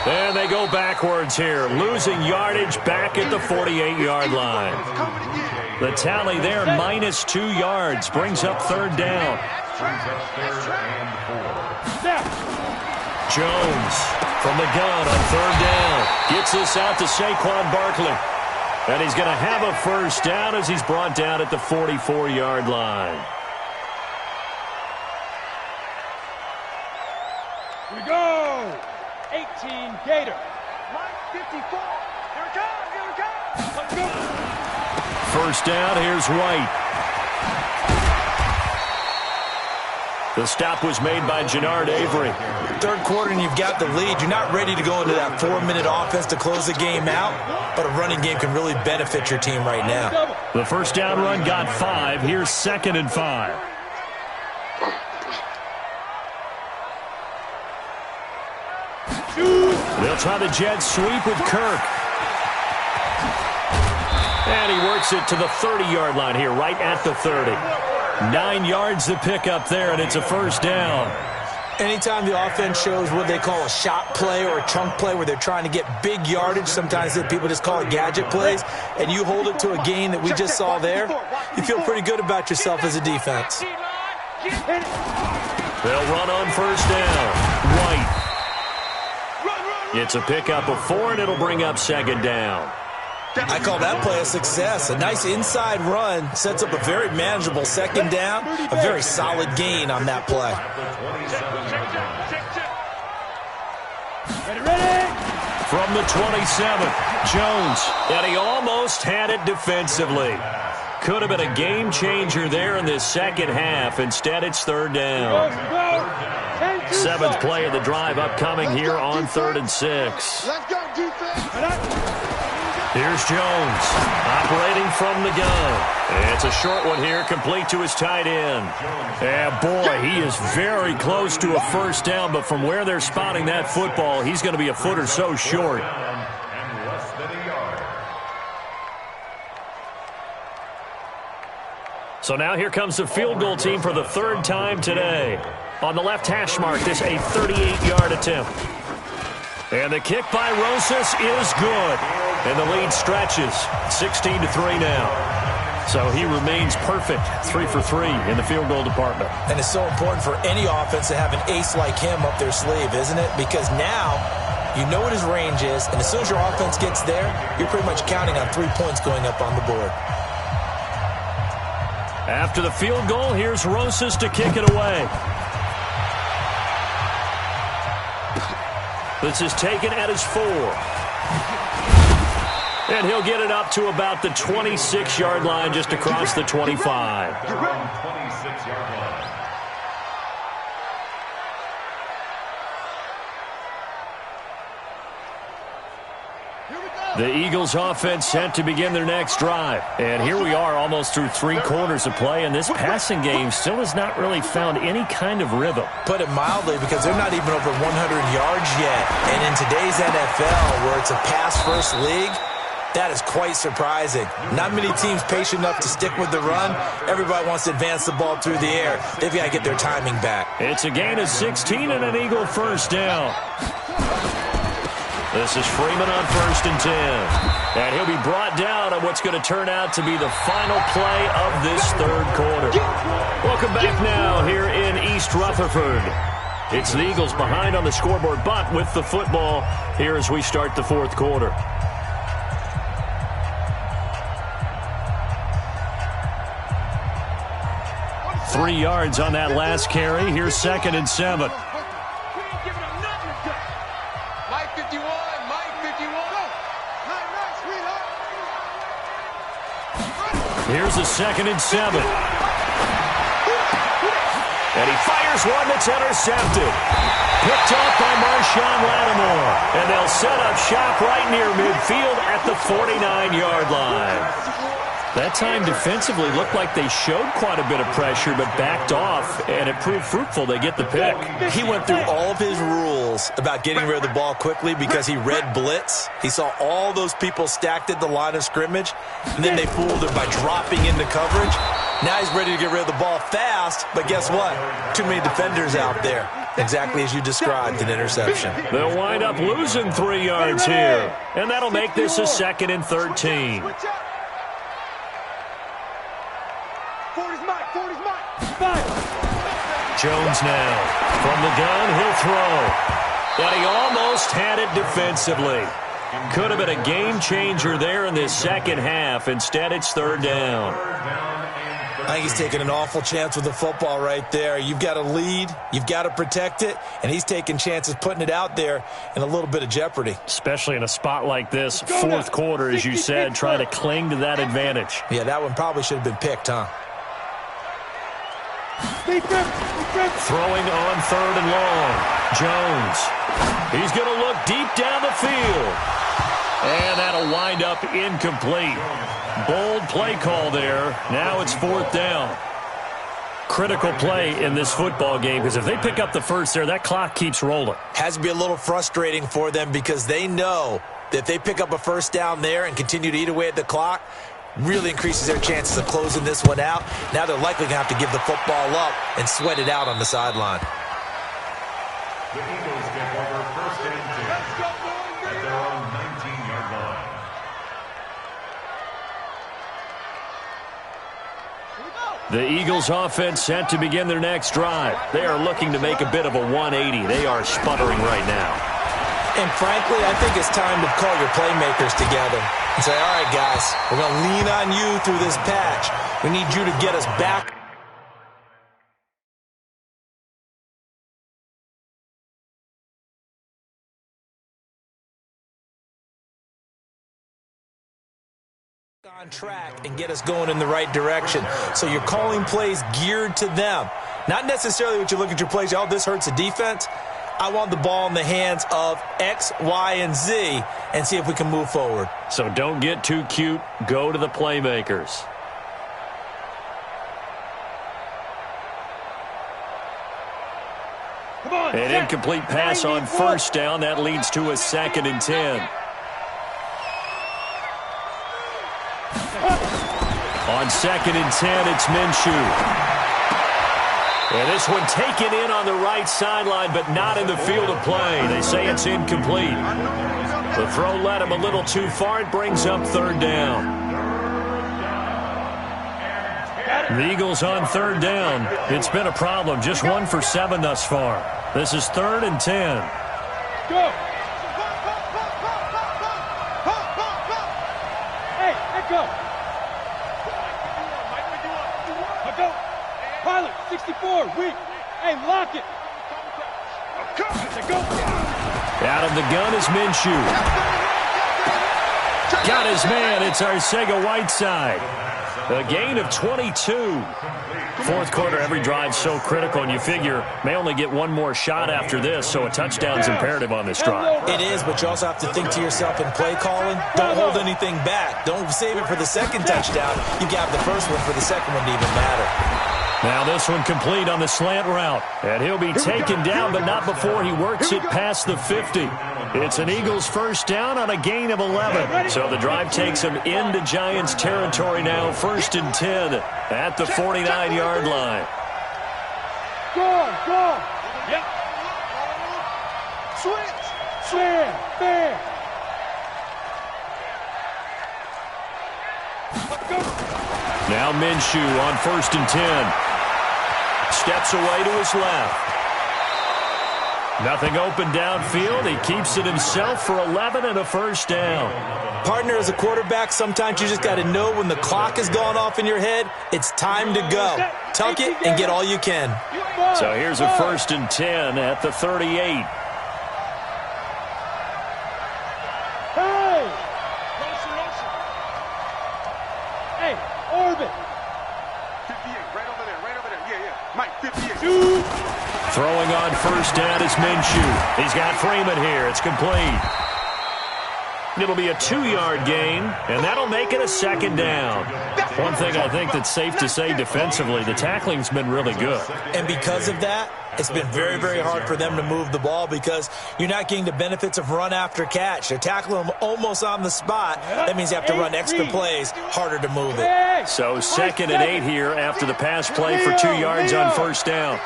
And they go backwards here, losing yardage back at the 48-yard line. The tally there, -2 yards, brings up 3rd down. Jones from the gun on third down. Gets this out to Saquon Barkley. And he's going to have a first down as he's brought down at the 44-yard line. Here we go. 18 Gator. Line 54. Here it comes. Here it comes. Let's go. First down. Here's White. The stop was made by Jannard Avery. Third quarter and you've got the lead. You're not ready to go into that 4-minute offense to close the game out, but a running game can really benefit your team right now. The first down run got 5. Here's 2nd and 5. They'll try the jet sweep with Kirk. And he works it to the 30-yard line here, right at the 30. 9 yards to pick up there, and it's a first down. Anytime the offense shows what they call a shot play or a chunk play where they're trying to get big yardage, sometimes people just call it gadget plays, and you hold it to a gain that we just saw there, you feel pretty good about yourself as a defense. They'll run on first down. White. It's a pickup of 4, and it'll bring up 2nd down. I call that play a success. A nice inside run sets up a very manageable 2nd down, a very solid gain on that play. From the 27, Jones, and he almost had it defensively. Could have been a game changer there in this second half. Instead, it's 3rd down. 7th play of the drive upcoming here on 3rd and 6. Let's go, defense. Here's Jones, operating from the gun. It's a short one here, complete to his tight end. And boy, he is very close to a first down, but from where they're spotting that football, he's going to be a foot or so short. And less than a yard. So now here comes the field goal team for the 3rd time today. On the left hash mark, this a 38-yard attempt. And the kick by Rosas is good. And the lead stretches, 16-3 now. So he remains perfect, 3 for 3 in the field goal department. And it's so important for any offense to have an ace like him up their sleeve, isn't it? Because now you know what his range is, and as soon as your offense gets there, you're pretty much counting on 3 points going up on the board. After the field goal, here's Rosas to kick it away. This is taken at his 4. And he'll get it up to about the 26-yard line, just across the 25. 26-yard line. The Eagles offense set to begin their next drive. And here we are almost through 3 quarters of play, and this passing game still has not really found any kind of rhythm. Put it mildly, because they're not even over 100 yards yet. And in today's NFL, where it's a pass-first league, that is quite surprising. Not many teams patient enough to stick with the run. Everybody wants to advance the ball through the air. They've got to get their timing back. It's a gain of 16 and an Eagle first down. This is Freeman on 1st and 10. And he'll be brought down on what's going to turn out to be the final play of this 3rd quarter. Welcome back now here in East Rutherford. It's the Eagles behind on the scoreboard, but with the football here as we start the 4th quarter. Three yards on that last carry. Here's 2nd and 7. Here's a 2nd and 7. And he fires one that's intercepted. Picked off by Marshawn Lattimore. And they'll set up shop right near midfield at the 49-yard line. That time defensively looked like they showed quite a bit of pressure but backed off, and it proved fruitful. They get the pick. He went through all of his rules about getting rid of the ball quickly because he read blitz. He saw all those people stacked at the line of scrimmage, and then they fooled him by dropping into coverage. Now he's ready to get rid of the ball fast, but guess what? Too many defenders out there. Exactly as you described, an interception. They'll wind up losing 3 yards here, and that'll make this a 2nd and 13. Jones now. From the gun, he'll throw. And he almost had it defensively. Could have been a game changer there in this second half. Instead, it's third down. I think he's taking an awful chance with the football right there. You've got to lead, you've got to protect it, and he's taking chances putting it out there in a little bit of jeopardy. Especially in a spot like this, fourth quarter, as you said, trying to cling to that advantage. Yeah, that one probably should have been picked, huh? Throwing on third and long. Jones. He's going to look deep down the field. And that'll wind up incomplete. Bold play call there. Now it's fourth down. Critical play in this football game, because if they pick up the first there, that clock keeps rolling. Has to be a little frustrating for them because they know that if they pick up a first down there and continue to eat away at the clock, really increases their chances of closing this one out. Now they're likely going to have to give the football up and sweat it out on the sideline. The Eagles take over first and 10 at their own 19-yard line. The Eagles offense set to begin their next drive. They are looking to make a bit of a 180. They are sputtering right now. And frankly, I think it's time to call your playmakers together and say, all right, guys, we're going to lean on you through this patch. We need you to get us back on track and get us going in the right direction. So you're calling plays geared to them. Not necessarily what you look at your plays, oh, this hurts the defense. I want the ball in the hands of X, Y, and Z and see if we can move forward. So don't get too cute. Go to the playmakers. An incomplete pass on first down. That leads to a 2nd and 10. On 2nd and 10, it's Minshew. And this one taken in on the right sideline, but not in the field of play. They say it's incomplete. The throw led him a little too far. It brings up third down. The Eagles on third down. It's been a problem. Just 1 for 7 thus far. This is 3rd and 10. Go. Hey, let go. Pilot, 64, weak. Hey, lock it. Out of the gun is Minshew. Got his man. It's Arcega-Whiteside. A gain of 22. Fourth quarter, every drive so critical, and you figure may only get one more shot after this, so a touchdown's imperative on this drive. It is, but you also have to think to yourself in play calling, don't hold anything back. Don't save it for the second touchdown. You got the first one for the second one to even matter. Now this one complete on the slant route. And he'll be taken down, but not before he works it past the 50. It's an Eagles first down on a gain of 11. So the drive takes him into Giants territory now. 1st and 10 at the 49-yard line. Go. Yep. Switch. Fair. Now Minshew on 1st and 10. Steps away to his left. Nothing open downfield. He keeps it himself for 11 and a first down. Partner, as a quarterback, sometimes you just got to know when the clock has gone off in your head, it's time to go. Tuck it and get all you can. So here's a 1st and 10 at the 38. Hey, orbit. 58, right over there. Yeah. Mike, 58. Throwing on first down is Minshew. He's got Freeman here. It's complete. It'll be a 2-yard gain, and that'll make it a 2nd down. One thing I think that's safe to say defensively, the tackling's been really good. And because of that, it's been very, very hard for them to move the ball because you're not getting the benefits of run after catch. They're tackling them almost on the spot. That means you have to run extra plays, harder to move it. So 2nd and 8 here after the pass play for 2 yards on first down.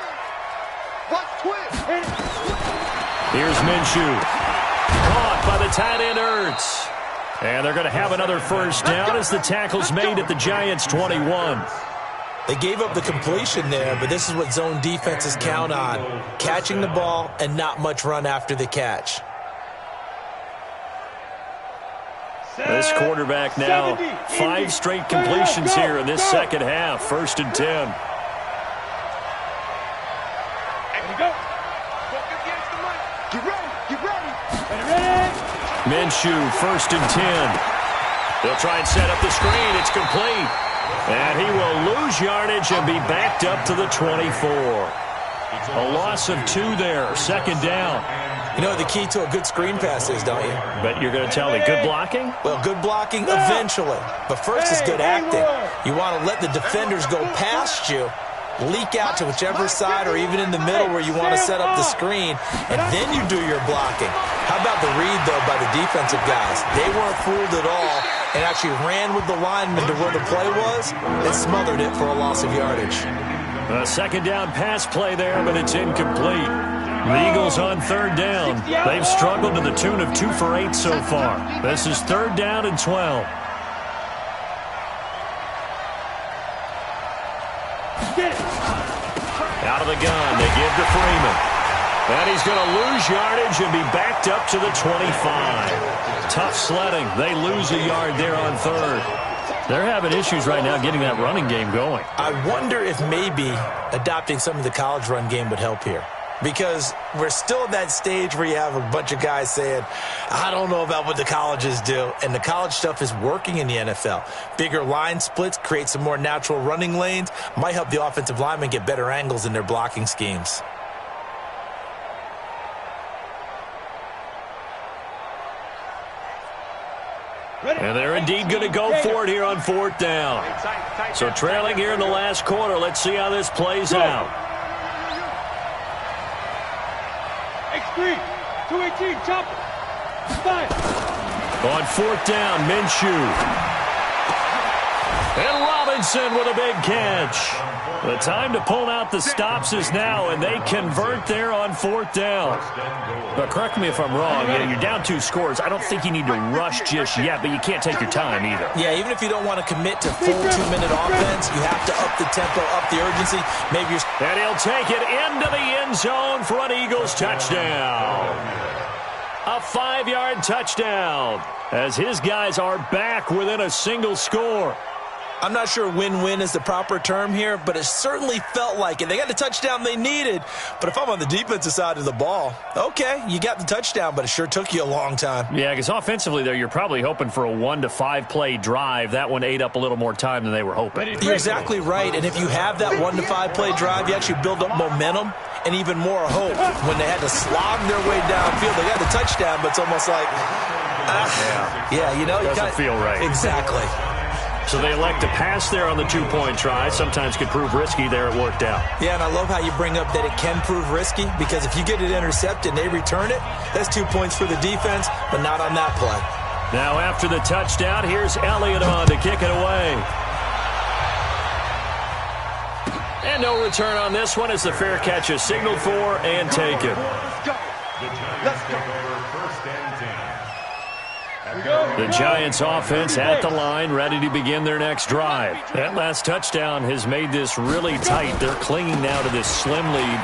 Here's Minshew. Caught by the tight end Ertz. And they're going to have another first down as the tackle's made at the Giants' 21. They gave up the completion there, but this is what zone defenses count on. Catching the ball and not much run after the catch. This quarterback now 5 straight completions here in this second half. 1st and 10. Minshew, 1st and 10. They'll try and set up the screen. It's complete. And he will lose yardage and be backed up to the 24. A loss of 2 there. 2nd down. You know what the key to a good screen pass is, don't you? But you're going to tell me good blocking? Well, good blocking eventually. But first is good acting. You want to let the defenders go past you, leak out to whichever side or even in the middle where you want to set up the screen, and then you do your blocking. How about the read, though, by the defensive guys? They weren't fooled at all and actually ran with the lineman to where the play was and smothered it for a loss of yardage. A 2nd down pass play there, but it's incomplete. The Eagles on 3rd down. They've struggled to the tune of 2 for 8 so far. This is 3rd down and 12. Out of the gun, they give to Freeman. And he's going to lose yardage and be backed up to the 25. Tough sledding. They lose a yard there on 3rd. They're having issues right now getting that running game going. I wonder if maybe adopting some of the college run game would help here. Because we're still at that stage where you have a bunch of guys saying, I don't know about what the colleges do. And the college stuff is working in the NFL. Bigger line splits, create some more natural running lanes, might help the offensive linemen get better angles in their blocking schemes. And they're indeed going to go for it here on 4th down. So trailing here in the last quarter. Let's see how this plays out. X3, 218, chopper. Fire. On 4th down, Minshew. And Robinson with a big catch. The time to pull out the stops is now, and they convert there on 4th down. But correct me if I'm wrong. You're down 2 scores. I don't think you need to rush just yet, but you can't take your time either. Yeah, even if you don't want to commit to full 2-minute offense, you have to up the tempo, up the urgency. Maybe you're... And he'll take it into the end zone for an Eagles touchdown. A 5-yard touchdown as his guys are back within a single score. I'm not sure win-win is the proper term here, but it certainly felt like it. They got the touchdown they needed, but if I'm on the defensive side of the ball, okay, you got the touchdown, but it sure took you a long time. Yeah, because offensively there, you're probably hoping for a 1 to 5 play drive. That one ate up a little more time than they were hoping. You're exactly right, and if you have that 1 to 5 play drive, you actually build up momentum and even more hope. When they had to slog their way downfield, they got the touchdown, but it's almost like, yeah, you know. Doesn't feel right. Exactly. So they elect to pass there on the 2-point try. Sometimes could prove risky. There it worked out. Yeah, and I love how you bring up that it can prove risky, because if you get it intercepted and they return it, that's 2 points for the defense, but not on that play. Now after the touchdown, here's Elliott on to kick it away. And no return on this one as the fair catch is signaled for and taken. Let's go. Let's go. First and 10. The Giants offense at the line, ready to begin their next drive. That last touchdown has made this really tight. They're clinging now to this slim lead.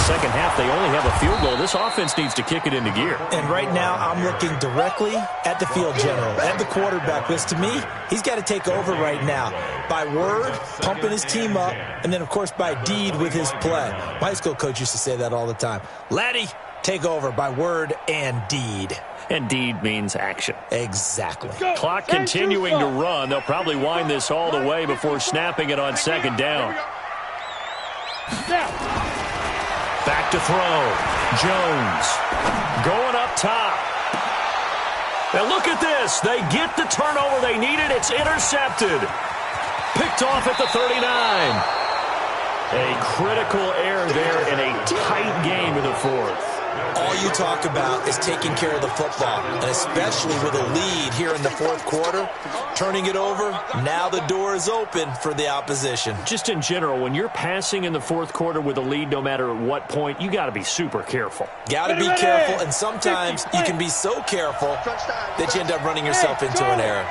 Second half, they only have a field goal. This offense needs to kick it into gear. And right now, I'm looking directly at the field general, at the quarterback, because to me, he's got to take over right now. By word, pumping his team up, and then, of course, by deed with his play. My high school coach used to say that all the time. Laddie, take over by word and deed. And deed means action. Exactly. Clock continuing to run. They'll probably wind this all the way before snapping it on 2nd down. Back to throw. Jones going up top. And look at this. They get the turnover they needed. It's intercepted. Picked off at the 39. A critical error there in a tight game in the 4th. All you talk about is taking care of the football, and especially with a lead here in the 4th quarter, turning it over, now the door is open for the opposition. Just in general, when you're passing in the 4th quarter with a lead, no matter at what point, you got to be super careful. Got to be careful, and sometimes you can be so careful that you end up running yourself into an error.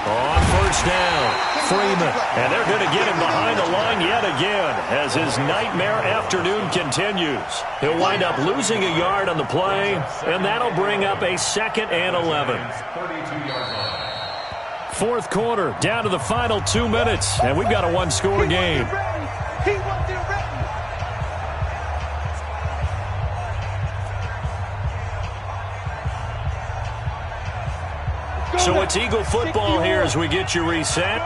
On first down, Freeman. And they're going to get him behind the line yet again as his nightmare afternoon continues. He'll wind up losing a yard on the play, and that'll bring up a 2nd and 11. 32-yard line. Fourth quarter, down to the final 2 minutes, and we've got a one-score game. So it's Eagle football here as we get you reset.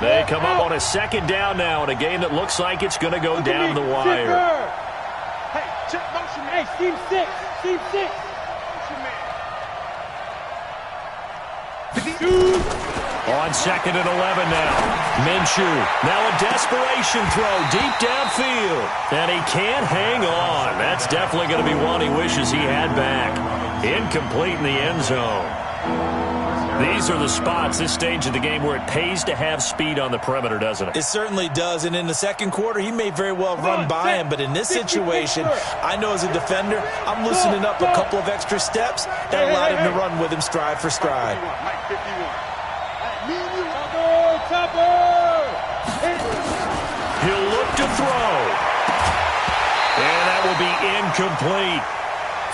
They come up on a 2nd down now in a game that looks like it's going to go down to the wire. Hey, check motion man. Hey, team 6. Team 6. On 2nd and 11 now. Minshew. Now a desperation throw deep downfield. And he can't hang on. That's definitely going to be one he wishes he had back. Incomplete in the end zone. These are the spots, this stage of the game, where it pays to have speed on the perimeter, doesn't it? It certainly does, and in the second quarter, he may very well run by him, but in this situation, I know as a defender, I'm loosening up a couple of extra steps that allowed him to run with him stride for stride. Mike 51. He'll look to throw. And that will be incomplete.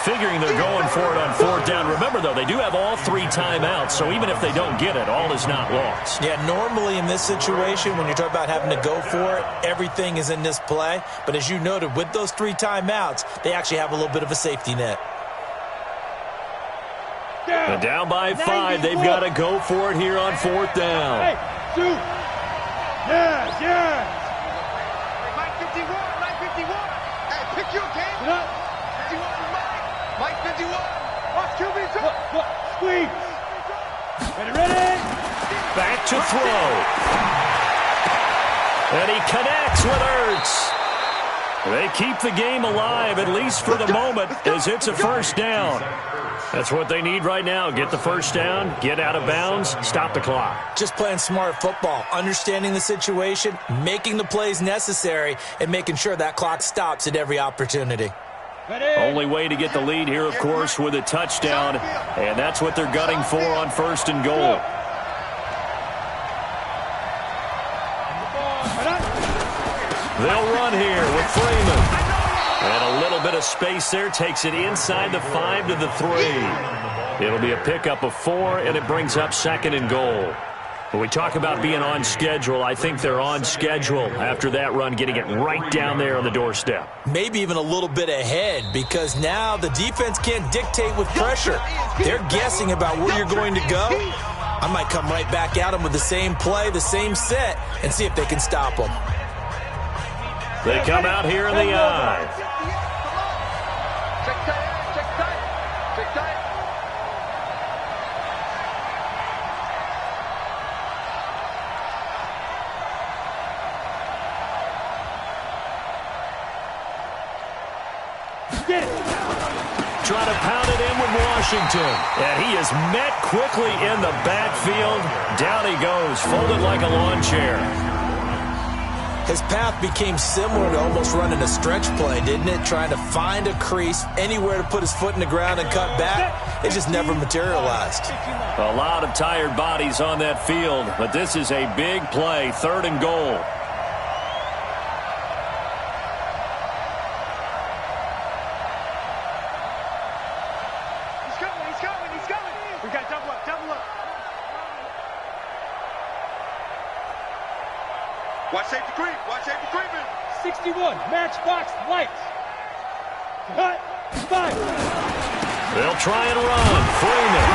Figuring they're going for it on 4th down. Remember, though, they do have all 3 timeouts, so even if they don't get it, all is not lost. Yeah, normally in this situation, when you're talking about having to go for it, everything is in this play. But as you noted, with those 3 timeouts, they actually have a little bit of a safety net. And down by 5, they've got to go for it here on 4th down. Hey, shoot. Yes, yes. Mike 51. Mike 51. Hey, pick your game. 51 is Mike. Mike 51. Watch QB drop. Squeeze. Ready. Back to throw. And he connects with Ertz. They keep the game alive, at least for the moment, as it's a 1st down. That's what they need right now. Get the 1st down, get out of bounds, stop the clock. Just playing smart football, understanding the situation, making the plays necessary, and making sure that clock stops at every opportunity. Only way to get the lead here, of course, with a touchdown, and that's what they're gunning for on 1st and goal. They'll run here with Freeman. And a little bit of space there takes it inside the 5 to the 3. It'll be a pickup of 4, and it brings up 2nd and goal. When we talk about being on schedule, I think they're on schedule after that run, getting it right down there on the doorstep. Maybe even a little bit ahead, because now the defense can't dictate with pressure. They're guessing about where you're going to go. I might come right back at them with the same play, the same set, and see if they can stop them. They come out here in the eye. Check tight. Check tight. Check tight. Trying to pound it in with Washington. And he is met quickly in the backfield. Down he goes, folded like a lawn chair. His path became similar to almost running a stretch play, didn't it? Trying to find a crease, anywhere to put his foot in the ground and cut back. It just never materialized. A lot of tired bodies on that field, but this is a big play, 3rd and goal. He's coming. We got double up. Watch safety creeping. 61, matchbox lights. Cut, 5. They'll try and run. Freeman.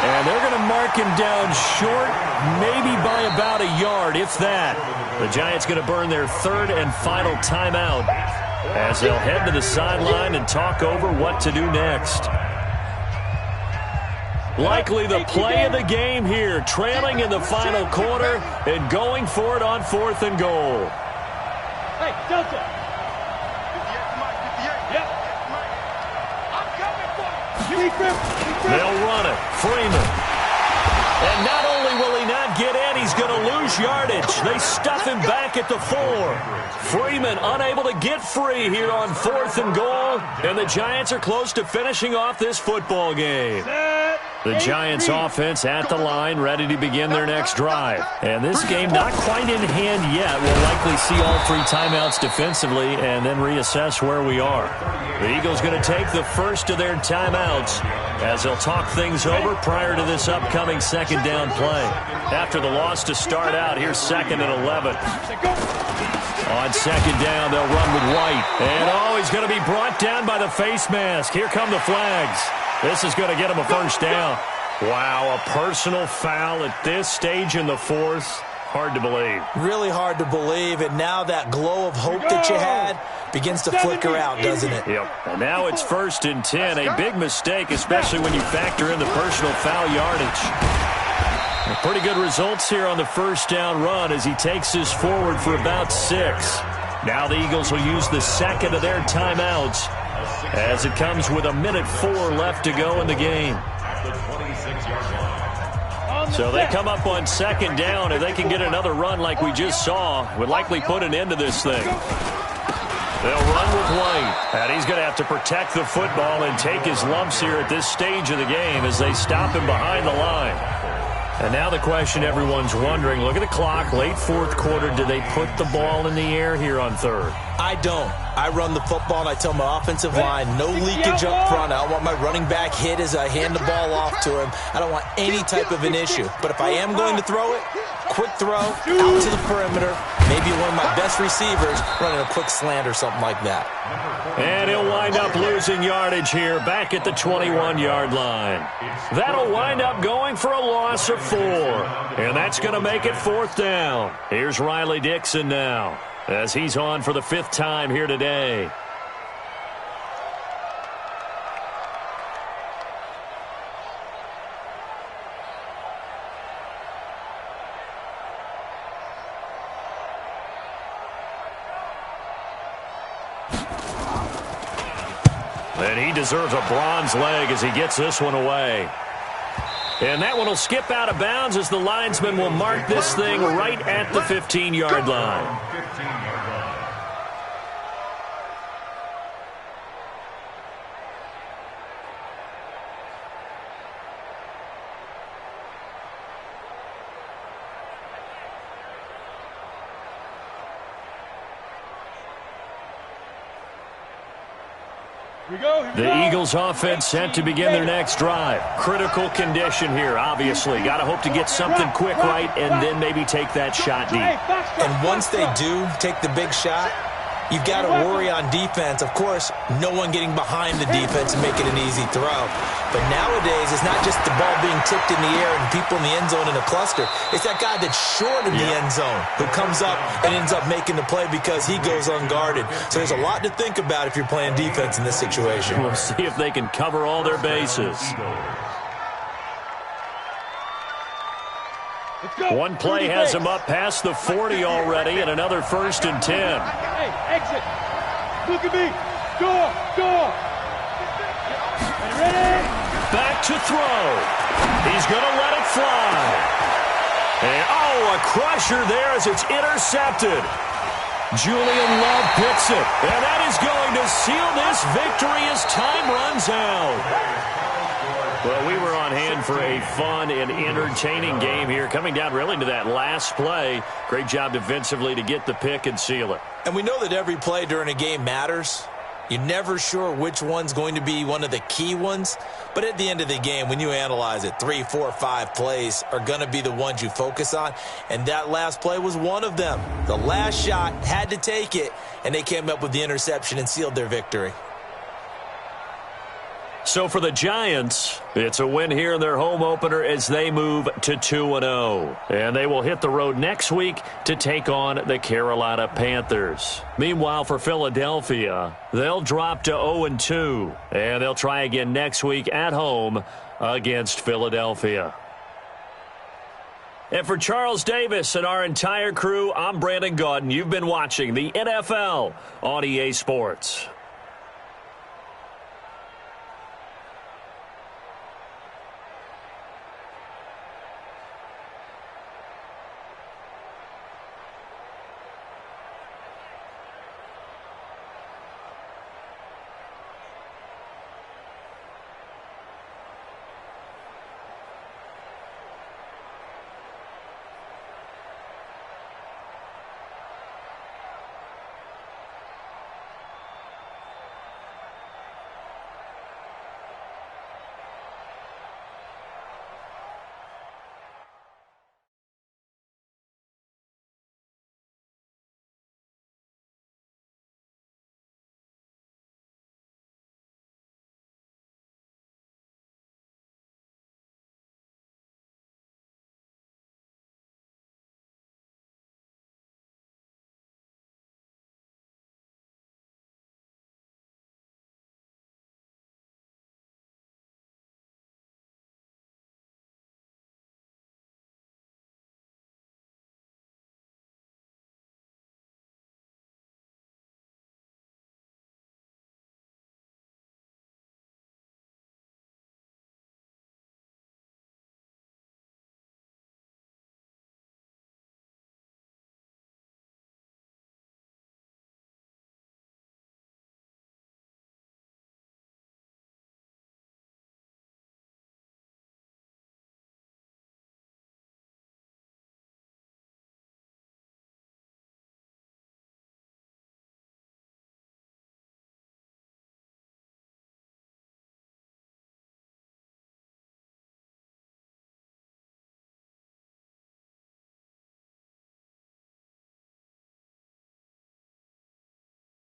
And they're going to mark him down short, maybe by about a yard, if that. The Giants going to burn their 3rd and final timeout as they'll head to the sideline and talk over what to do next. Likely the play of the game here, trailing in the final quarter and going for it on 4th and goal. Hey, Delta. 58, Mike. 58. Yep. Mike. I'm coming for you. They'll run it. Freeman. And not only will he not get in, he's going to lose yardage. They stuff him back at the 4. Freeman unable to get free here on 4th and goal. And the Giants are close to finishing off this football game. The Giants offense at the line, ready to begin their next drive. And this game not quite in hand yet. We'll likely see all 3 timeouts defensively and then reassess where we are. The Eagles going to take the first of their timeouts as they'll talk things over prior to this upcoming second down play. After the loss to start out, here's 2nd and 11. On second down, they'll run with White. And, he's going to be brought down by the face mask. Here come the flags. This is going to get him a first down. Wow, a personal foul at this stage in the 4th. Hard to believe. Really hard to believe, and now that glow of hope that you had begins to flicker out, doesn't it? Yep. And now it's 1st and 10. A big mistake, especially when you factor in the personal foul yardage. Pretty good results here on the first down run as he takes this forward for about 6. Now the Eagles will use the second of their timeouts as it comes with 1:04 left to go in the game. So they come up on second down. If they can get another run like we just saw, would likely put an end to this thing. They'll run with White. And he's going to have to protect the football and take his lumps here at this stage of the game as they stop him behind the line. And now the question everyone's wondering, look at the clock, late 4th quarter, do they put the ball in the air here on 3rd? I don't. I run the football, and I tell my offensive line, no leakage up front. I don't want my running back hit as I hand the ball off to him. I don't want any type of an issue. But if I am going to throw it, quick throw, out to the perimeter, maybe one of my best receivers running a quick slant or something like that. And he'll wind up losing yardage here back at the 21-yard line. That'll wind up going for a loss of 4. And that's going to make it 4th down. Here's Riley Dixon now as he's on for the 5th time here today. And he deserves a bronze leg as he gets this one away. And that one will skip out of bounds as the linesman will mark this thing right at the 15-yard line. The Eagles offense set to begin their next drive. Critical condition here, obviously. Got to hope to get something quick right and then maybe take that shot deep. And once they do take the big shot, you've got to worry on defense. Of course, no one getting behind the defense and making an easy throw. But nowadays, it's not just the ball being tipped in the air and people in the end zone in a cluster. It's that guy that's short in the end zone who comes up and ends up making the play because he goes unguarded. So there's a lot to think about if you're playing defense in this situation. We'll see if they can cover all their bases. One play has him up past the 40 already and another 1st and 10. Hey, exit. Look at me. Go. Ready? Back to throw. He's going to let it fly. And, a crusher there as it's intercepted. Julian Love picks it. And that is going to seal this victory as time runs out. Well, we were on hand for a fun and entertaining game here, coming down really to that last play. Great job defensively to get the pick and seal it. And we know that every play during a game matters. You're never sure which one's going to be one of the key ones. But at the end of the game, when you analyze it, 3, 4, 5 plays are going to be the ones you focus on. And that last play was one of them. The last shot had to take it, and they came up with the interception and sealed their victory. So for the Giants, it's a win here in their home opener as they move to 2-0. And they will hit the road next week to take on the Carolina Panthers. Meanwhile, for Philadelphia, they'll drop to 0-2. And they'll try again next week at home against Philadelphia. And for Charles Davis and our entire crew, I'm Brandon Gaudin. You've been watching the NFL on EA Sports.